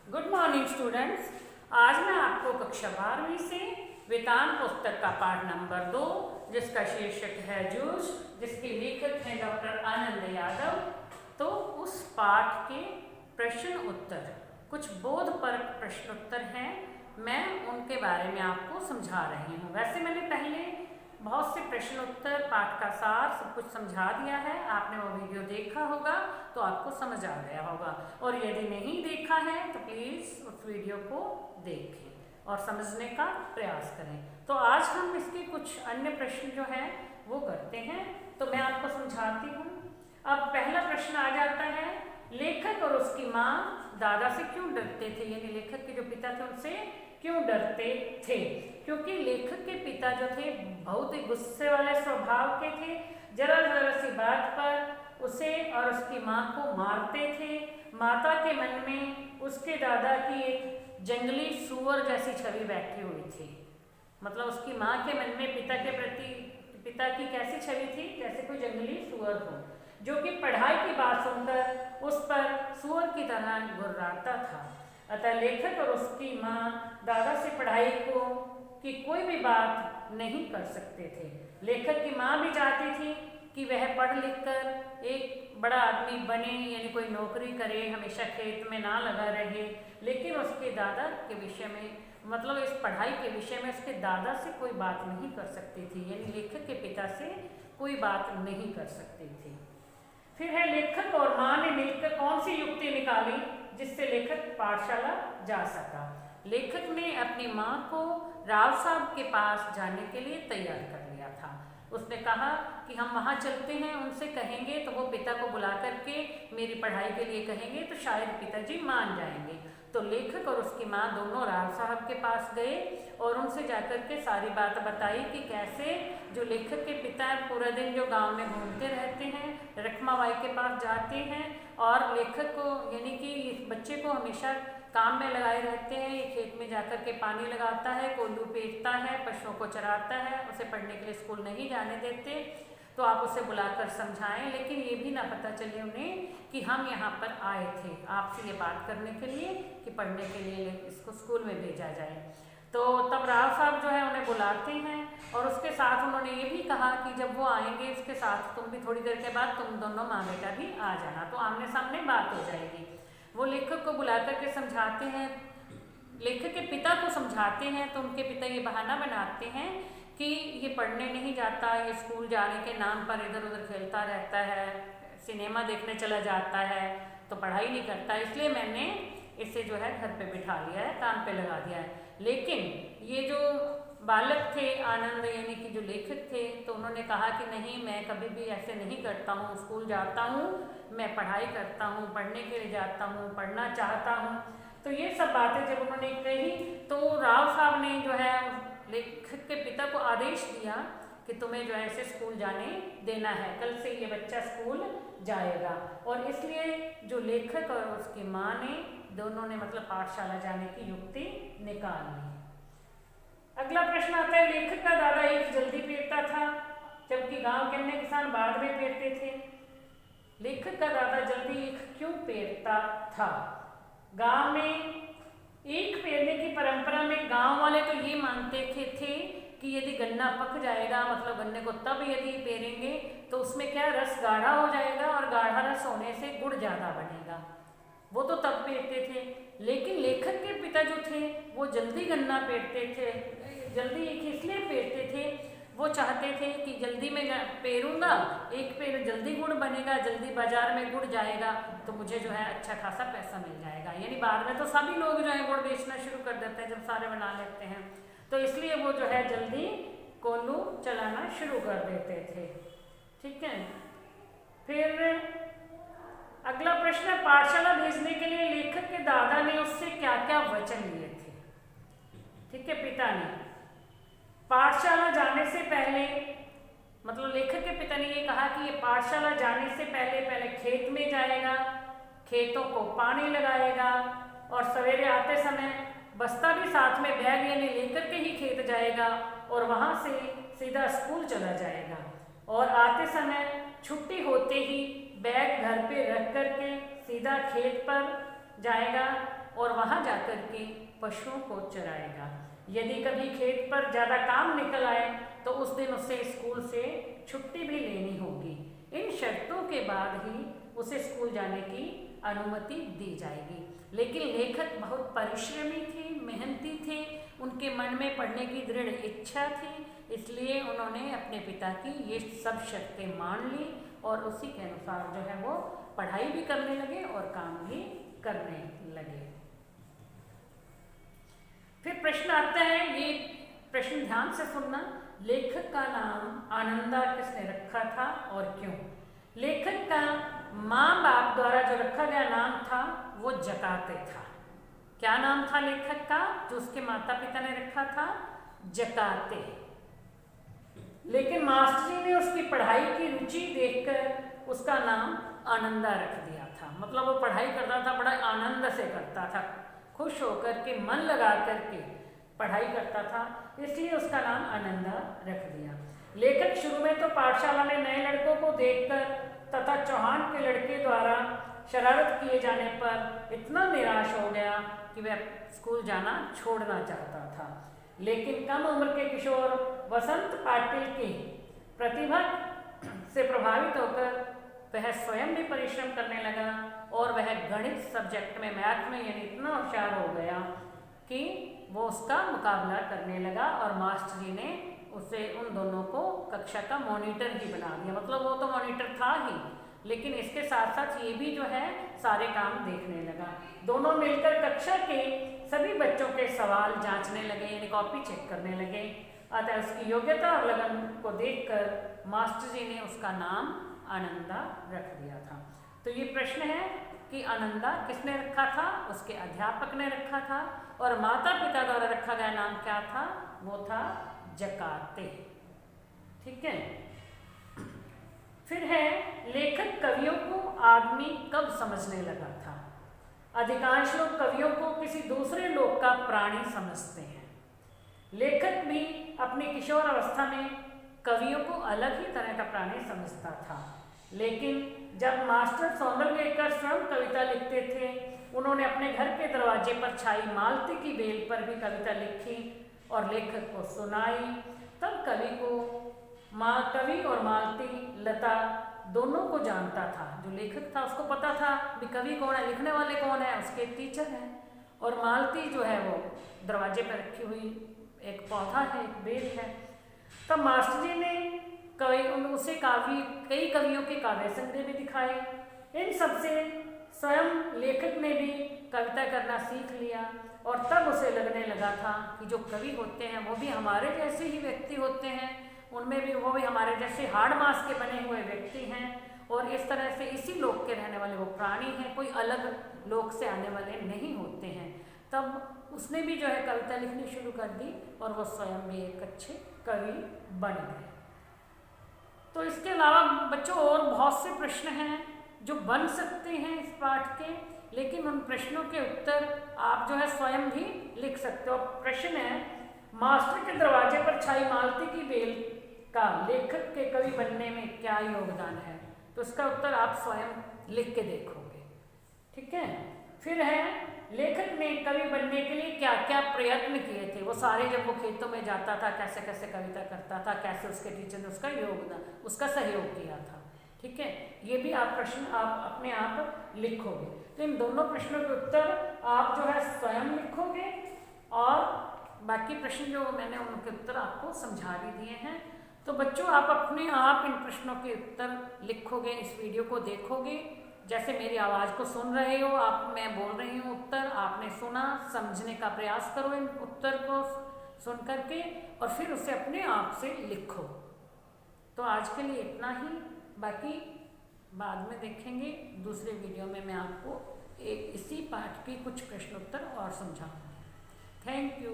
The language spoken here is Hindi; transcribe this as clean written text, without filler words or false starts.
Good morning students. आज मैं आपको कक्षा 12वीं से वेदांत पुस्तक का पाठ नंबर 2 जिसका शीर्षक है जूझ, जिसके लेखक हैं डॉक्टर आनंद यादव। तो उस पाठ के प्रश्न उत्तर, कुछ बोधपरक प्रश्न उत्तर हैं, मैं उनके बारे में आपको समझा रही हूँ। वैसे मैंने पहले बहुत से प्रश्न उत्तर, पाठ का सार सब कुछ समझा दिया है। आपने वो वीडियो देखा होगा तो आपको समझ आ गया होगा, और यदि नहीं देखा है तो प्लीज़ उस वीडियो को देखें और समझने का प्रयास करें। तो आज हम इसके कुछ अन्य प्रश्न जो हैं वो करते हैं, तो मैं आपको समझाती हूँ। अब पहला प्रश्न आ जाता है, लेखक और उसकी माँ दादा से क्यों डरते थे, यानी लेखक के जो पिता थे उनसे क्यों डरते थे। क्योंकि लेखक के पिता जो थे बहुत ही गुस्से वाले स्वभाव के थे। जरा जरा सी बात पर उसे और उसकी माँ को मारते थे। माता के मन में उसके दादा की एक जंगली सूअर जैसी छवि बैठी हुई थी। मतलब उसकी माँ के मन में पिता के प्रति पिता की कैसी छवि थी, जैसे कोई जंगली सूअर हो जो कि पढ़ाई की बात सुनकर उस पर सूअर की तरह गुर्राता था। अतः लेखक और उसकी माँ दादा से पढ़ाई की कोई भी बात नहीं कर सकते थे। लेखक की माँ भी चाहती थी कि वह पढ़ लिख कर एक बड़ा आदमी बने, यानी कोई नौकरी करे, हमेशा खेत में ना लगा रहे। लेकिन उसके दादा के विषय में, मतलब इस पढ़ाई के विषय में उसके दादा से कोई बात नहीं कर सकती थी, यानी लेखक के पिता से कोई बात नहीं कर सकती थी। फिर है, लेखक और माँ ने मिलकर कौन सी युक्ति निकाली जिससे लेखक पाठशाला जा सका। लेखक ने अपनी माँ को राव साहब के पास जाने के लिए तैयार कर लिया था। उसने कहा कि हम वहाँ चलते हैं, उनसे कहेंगे तो वो पिता को बुला करके मेरी पढ़ाई के लिए कहेंगे तो शायद पिताजी मान जाएंगे। तो लेखक और उसकी माँ दोनों राव साहब के पास गए और उनसे जाकर के सारी बात बताई कि कैसे जो लेखक के पिता पूरा दिन जो गांव में घूमते रहते हैं, रखमाबाई के पास जाते हैं और लेखक को, यानी कि इस बच्चे को हमेशा काम में लगाए रहते हैं। ये खेत में जाकर के पानी लगाता है, कोल्लू पेटता है, पशुओं को चराता है, उसे पढ़ने के लिए स्कूल नहीं जाने देते। तो आप उसे बुलाकर समझाएं, लेकिन ये भी ना पता चले उन्हें कि हम यहाँ पर आए थे आपसे ये बात करने के लिए कि पढ़ने के लिए इसको स्कूल में भेजा जाए। तो तब राव साहब जो है उन्हें बुलाते हैं और उसके साथ उन्होंने ये भी कहा कि जब वो आएंगे उसके साथ तुम भी थोड़ी देर के बाद तुम दोनों माँ बेटा भी आ जाना, तो आमने सामने बात हो जाएगी। वो लेखक को बुला करके समझाते हैं, लेखक के पिता को समझाते हैं, तो उनके पिता ये बहाना बनाते हैं कि ये पढ़ने नहीं जाता, ये स्कूल जाने के नाम पर इधर उधर खेलता रहता है, सिनेमा देखने चला जाता है, तो पढ़ाई नहीं करता, इसलिए मैंने इसे जो है घर पे बिठा लिया है, काम पे लगा दिया है। लेकिन ये जो बालक थे आनंद, यानी कि जो लेखक थे, तो उन्होंने कहा कि नहीं, मैं कभी भी ऐसे नहीं करता हूँ, स्कूल जाता हूँ, मैं पढ़ाई करता हूँ, पढ़ने के लिए जाता हूँ, पढ़ना चाहता हूँ। तो ये सब बातें जब उन्होंने कही तो राव साहब ने जो है लेखक के पिता को आदेश दिया कि तुम्हें जो है इसे स्कूल जाने देना है, कल से ये बच्चा स्कूल जाएगा। और इसलिए जो लेखक और उसकी माँ ने दोनों ने मतलब पाठशाला जाने की युक्ति निकाल ली। अगला प्रश्न आता है, लेखक का दादा ईख जल्दी पेरता था जबकि गांव के अन्य किसान बाद में पेरते थे। लेखक का दादा जल्दी ईख क्यों पेरता था। गांव में ईख पेरने की परंपरा में गांव वाले तो ये मानते थे कि यदि गन्ना पक जाएगा, मतलब गन्ने को तब यदि पेरेंगे तो उसमें क्या रस गाढ़ा हो जाएगा और गाढ़ा रस होने से गुड़ ज़्यादा बनेगा, वो तो तब पेरते थे। लेकिन लेखक के पिता जो थे वो जल्दी गन्ना पेरते थे, जल्दी ईख इसलिए पेरते थे, वो चाहते थे कि जल्दी मैं पेरूंगा, एक पेड़ जल्दी गुड़ बनेगा, जल्दी बाजार में गुड़ जाएगा तो मुझे जो है अच्छा खासा पैसा मिल जाएगा। यानी बाद में तो सभी लोग जो है गुड़ बेचना शुरू कर देते हैं जब सारे बना लेते हैं, तो इसलिए वो जो है जल्दी कोल्लू चलाना शुरू कर देते थे। ठीक है, फिर अगला प्रश्न है, पाठशाला भेजने के लिए लेखक के दादा ने उससे क्या क्या वचन लिए थे। ठीक है, पिता ने पाठशाला जाने से पहले, मतलब लेखक के पिता ने ये कहा कि ये पाठशाला जाने से पहले खेत में जाएगा, खेतों को पानी लगाएगा और सवेरे आते समय बस्ता भी साथ में, बैग यानी लेकर के ही खेत जाएगा और वहाँ से सीधा स्कूल चला जाएगा। और आते समय छुट्टी होते ही बैग घर पे रख करके सीधा खेत पर जाएगा और वहाँ जाकर के पशुओं को चराएगा। यदि कभी खेत पर ज़्यादा काम निकल आए तो उस दिन उसे स्कूल से छुट्टी भी लेनी होगी। इन शर्तों के बाद ही उसे स्कूल जाने की अनुमति दी जाएगी। लेकिन लेखक बहुत परिश्रमी थे, मेहनती थे, उनके मन में पढ़ने की दृढ़ इच्छा थी, इसलिए उन्होंने अपने पिता की ये सब शर्तें मान ली और उसी के अनुसार जो है वो पढ़ाई भी करने लगे और काम भी करने लगे। फिर प्रश्न आता है, ये प्रश्न ध्यान से सुनना। लेखक का नाम आनंदा किसने रखा था और क्यों? लेखक का माँ बाप द्वारा जो रखा गया नाम था वो जकाते था। क्या नाम था लेखक का जो उसके माता पिता ने रखा था? जकाते। लेकिन मास्टर जी ने उसकी पढ़ाई की रुचि देखकर उसका नाम आनंदा रख दिया था। मतलब वो पढ़ाई करता था, बड़ा आनंद से करता था, खुश होकर के, मन लगा करके पढ़ाई करता था, इसलिए उसका नाम आनंदा रख दिया। लेखक शुरू में तो पाठशाला में नए लड़कों को देखकर तथा चौहान के लड़के द्वारा शरारत किए जाने पर इतना निराश हो गया कि वह स्कूल जाना छोड़ना चाहता था। लेकिन कम उम्र के किशोर वसंत पाटिल की प्रतिभा से प्रभावित होकर वह स्वयं भी परिश्रम करने लगा और वह गणित सब्जेक्ट में, मैथ में यानी इतना होशियार हो गया कि वो उसका मुकाबला करने लगा और मास्टर जी ने उसे, उन दोनों को कक्षा का मॉनिटर ही बना दिया। मतलब वो तो मॉनिटर था ही, लेकिन इसके साथ साथ ये भी जो है सारे काम देखने लगा। दोनों मिलकर कक्षा के सभी बच्चों के सवाल जांचने लगे, यानी कॉपी चेक करने लगे। अतः उसकी योग्यता और लगन को देखकर मास्टर जी ने उसका नाम आनंदा रख दिया था। तो ये प्रश्न है कि आनंदा किसने रखा था? उसके अध्यापक ने रखा था। और माता पिता द्वारा रखा गया नाम क्या था? वो था जकाते। ठीक है। फिर है, लेखक कवियों को आदमी कब समझने लगा था? अधिकांश लोग कवियों को किसी दूसरे लोक का प्राणी समझते हैं। लेखक भी अपनी किशोर अवस्था में कवियों को अलग ही तरह का प्राणी समझता था। लेकिन जब मास्टर सौंदर्यकर स्वयं कविता लिखते थे, उन्होंने अपने घर के दरवाजे पर छाई मालती की बेल पर भी कविता लिखी और लेखक को सुनाई। तब कवि और मालती, लता दोनों को जानता था। जो लेखक था उसको पता था कि कवि कौन है, लिखने वाले कौन है, उसके टीचर हैं। और मालती जो है वो दरवाजे पर रखी हुई एक पौधा है, एक बेल है। तब मास्टर जी ने उसे कई कवियों के काव्य संग्रह भी दिखाए। इन सबसे स्वयं लेखक ने भी कविता करना सीख लिया और तब उसे लगने लगा था कि जो कवि होते हैं वो भी हमारे जैसे ही व्यक्ति होते हैं, उनमें भी वो भी हमारे जैसे हाड़ मांस के बने हुए व्यक्ति हैं और इस तरह से इसी लोक के रहने वाले वो प्राणी हैं, कोई अलग लोक से आने वाले नहीं होते हैं। तब उसने भी जो है कविता लिखनी शुरू कर दी और वो स्वयं भी एक अच्छे कवि बन गए। तो इसके अलावा बच्चों और बहुत से प्रश्न हैं जो बन सकते हैं इस पाठ के, लेकिन उन प्रश्नों के उत्तर आप जो है स्वयं भी लिख सकते हो। प्रश्न है, मास्टर के दरवाजे पर छाई मालती की बेल का लेखक के कवि बनने में क्या योगदान है? तो इसका उत्तर आप स्वयं लिख के देखोगे। ठीक है। फिर है, लेखक ने कवि बनने के लिए क्या क्या प्रयत्न किए थे? वो सारे, जब वो खेतों में जाता था कैसे कैसे कविता करता था, कैसे उसके टीचर ने उसका योगदान, उसका सहयोग किया था। ठीक है। ये भी आप प्रश्न आप अपने आप लिखोगे। तो इन दोनों प्रश्नों के उत्तर आप जो है स्वयं लिखोगे और बाकी प्रश्न जो मैंने उनके उत्तर आपको समझा भी दिए हैं। तो बच्चों आप अपने आप इन प्रश्नों के उत्तर लिखोगे, इस वीडियो को देखोगे, जैसे मेरी आवाज़ को सुन रहे हो आप, मैं बोल रही हूँ उत्तर, आपने सुना, समझने का प्रयास करो इन उत्तर को सुन करके और फिर उसे अपने आप से लिखो। तो आज के लिए इतना ही, बाकी बाद में देखेंगे। दूसरे वीडियो में मैं आपको इसी पाठ के कुछ प्रश्नोत्तर और समझाऊंगी। Thank you.